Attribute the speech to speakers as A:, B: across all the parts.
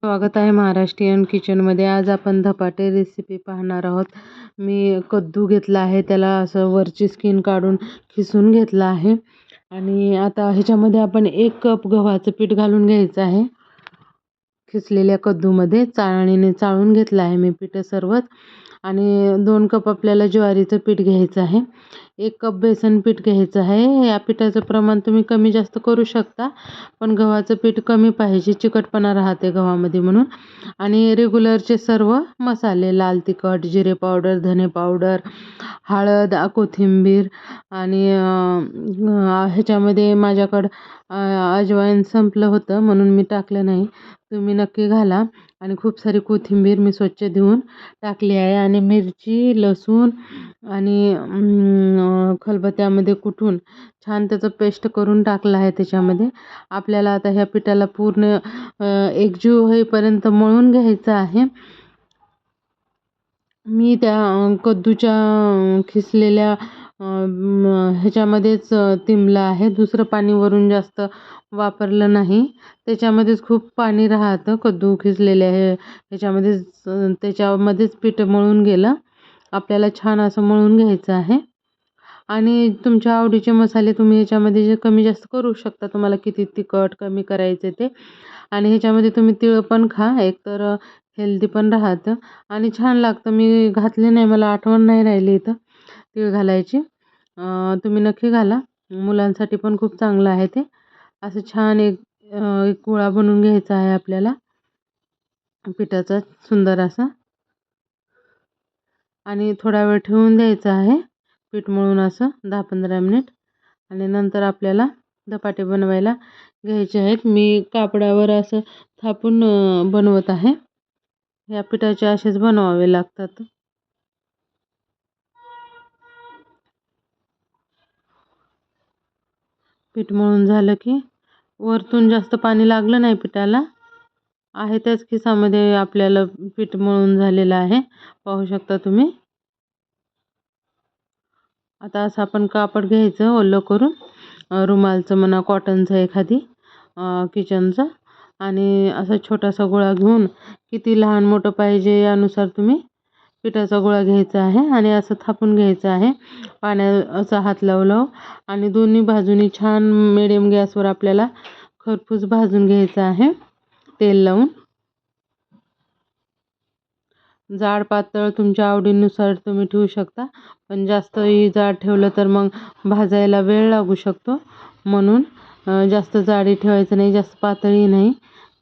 A: स्वागत आहे महाराष्ट्रीयन किचनमध्ये. आज आपण धपाटे रेसिपी पाहणार आहोत. मी कद्दू घेतला आहे, त्याला असं वरची स्किन काढून खिसून घेतला आहे. आणि आता ह्याच्यामध्ये आपण 1 कप गव्हाचं पीठ घालून घ्यायचं आहे. खिसलेल्या कद्दूमध्ये चाळणीने चाळून घेतलं आहे मी पीठ सर्वच. आणि 2 कप आपल्याला ज्वारीचं पीठ घ्यायचं आहे. 1 कप बेसन पीठ घ्यायचं आहे. या पिठाचं प्रमाण तुम्ही कमी जास्त करू शकता, पण गव्हाचं पीठ कमी पाहिजे, चिकटपणा राहते गव्हामध्ये म्हणून. आणि रेग्युलरचे सर्व मसाले, लाल तिखट, जिरे पावडर, धने पावडर, हळद, कोथिंबीर. आणि ह्याच्यामध्ये माझ्याकडं अजवाईन संपलं होतं म्हणून मी टाकलं नाही. तुम्ही नक्की घाला. आणि खूप सारी कोथिंबीर मी स्वच्छ धुवून टाकली आहे. आणि मिरची, लसूण आणि खलबत्त्यामध्ये कुटून छान त्याचं पेस्ट करून टाकलं आहे त्याच्यामध्ये. आपल्याला आता ह्या पिठाला पूर्ण एकजीव होईपर्यंत मळून घ्यायचं आहे. मी त्या कद्दूच्या खिसलेल्या ह्याच्यामध्येच तिंबलं आहे. दुसरं पाणी वरून जास्त वापरलं नाही. त्याच्यामध्येच खूप पाणी राहतं कद्दू खिसलेले आहे ह्याच्यामध्येच, त्याच्यामध्येच पीठ मळून गेलं. आपल्याला छान असं मळून घ्यायचं आहे. आणि तुमच्या आवडीचे मसाले तुम्ही ह्याच्यामध्ये जे कमी जास्त करू शकता, तुम्हाला किती तिखट कमी करायचे ते. आणि ह्याच्यामध्ये तुम्ही तीळ पण खा, एकतर हेल्दी पण राहतं आणि छान लागतं. मी घातले नाही, मला आठवण नाही राहिली इथं तीळ घालायची. तुम्ही नक्की घाला, मुलांसाठी पण खूप चांगलं आहे ते. असं छान एक गोळा बनवून घ्यायचा आहे आपल्याला पिठाचा सुंदर असा. आणि थोडा वेळ ठेवून द्यायचं आहे पीठ मळून असं 10-15 मिनिट. आणि नंतर आपल्याला धपाटे बनवायला घ्यायचे आहेत. मी कापडावर असं थापून बनवत आहे. या पिठाचे असेच बनवावे लागतात. पीठ मळून झालं की वरतून जास्त पाणी लागलं नाही पिठाला, आहे त्याच खिसामध्ये आपल्याला पीठ मळून झालेलं आहे, पाहू शकता तुम्ही. आता असं आपण कापड घ्यायचं ओलं करून, रुमालचं म्हणा, कॉटनचं एखादी किचनचं. आणि असा छोटासा गोळा घेऊन, किती लहान मोठं पाहिजे यानुसार तुम्ही पिठाचा गोळा घ्यायचा आहे. आणि असं थापून घ्यायचं आहे पाण्याचा हात लावू आणि दोन्ही बाजूनी छान मिडियम गॅसवर आपल्याला खरपूस भाजून घ्यायचं आहे तेल लावून. जाड पातळ तुमच्या आवडीनुसार तुम्ही ठेवू शकता, पण जास्तही जाड ठेवलं तर मग भाजायला वेळ लागू शकतो. म्हणून जास्त जाडी ठेवायचं नाही, जास्त पातळही नाही,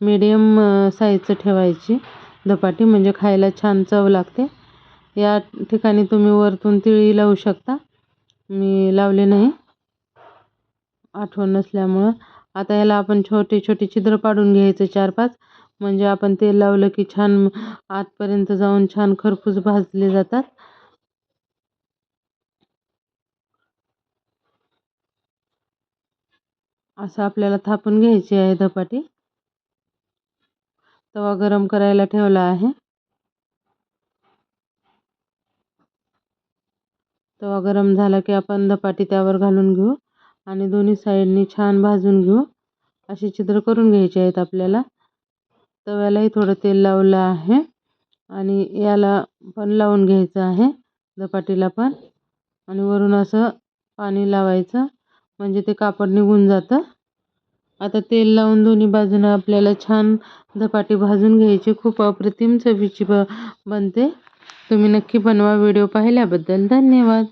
A: मीडियम साईजचं ठेवायची धपाटी, म्हणजे खायला छान चव लागते. या ठिकाणी तुम्ही वरतून तिळही लावू शकता, मी लावले नाही आठवण नसल्यामुळं. आता याला आपण छोटे छोटे छिद्र पाडून घ्यायचं 4-5, म्हणजे आपण तेल लावलं की छान आतपर्यंत जाऊन छान खरपूस भाजले जातात. असं आपल्याला थापून घ्यायची आहे धपाटी. तवा गरम करायला ठेवला आहे. तवा गरम झाला की आपण धपाटी त्यावर घालून घेऊ आणि दोन्ही साईडनी छान भाजून घेऊ. असे छिद्र करून घ्यायचे आहेत आपल्याला. तव्यालाही थोडं तेल लावलं आहे आणि याला पण लावून घ्यायचं आहे धपाटीला पण. आणि वरून असं पाणी लावायचं, म्हणजे ते कापड निघून जातं. आता तेल लावून दोन्ही बाजूनं आपल्याला छान धपाटी भाजून घ्यायची. खूप अप्रतिम चवीची बनते. तुम्ही नक्की बनवा. व्हिडिओ पाहिल्याबद्दल धन्यवाद.